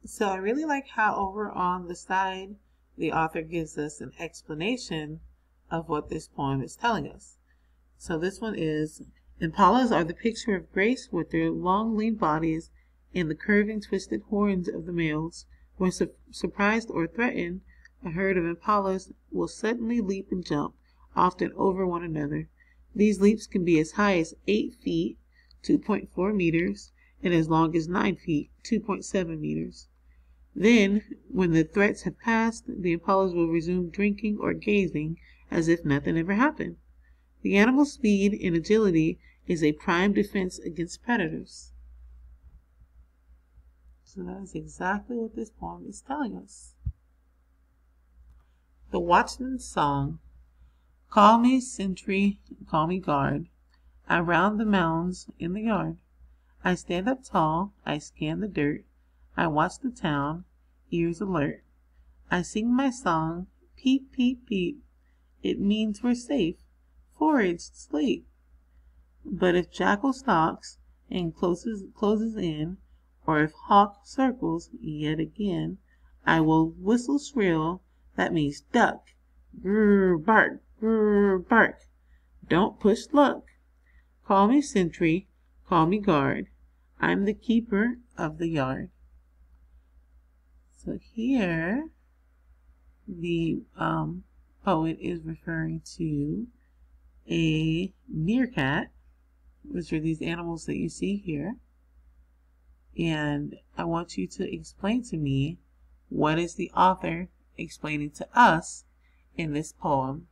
So I really like how over on the side, the author gives us an explanation of what this poem is telling us. So this one is, impalas are the picture of grace with their long lean bodies and the curving twisted horns of the males. When surprised or threatened, a herd of impalas will suddenly leap and jump, often over one another. These leaps can be as high as 8 feet, 2.4 meters, and as long as 9 feet, 2.7 meters. Then, when the threats have passed, the impalas will resume drinking or gazing as if nothing ever happened. The animal's speed and agility is a prime defense against predators. So that is exactly what this poem is telling us. The Watchman's Song. Call me sentry, call me guard. I round the mounds in the yard. I stand up tall, I scan the dirt. I watch the town, ears alert. I sing my song, peep, peep, peep. It means we're safe, forage, sleep. But if jackal stalks and closes in, or if hawk circles yet again, I will whistle shrill, that means duck. Grrr, bark, grrr, bark. Don't push luck. Call me sentry, call me guard. I'm the keeper of the yard. So here, the poet is referring to a meerkat, which are these animals that you see here. And I want you to explain to me what is the author explaining to us in this poem.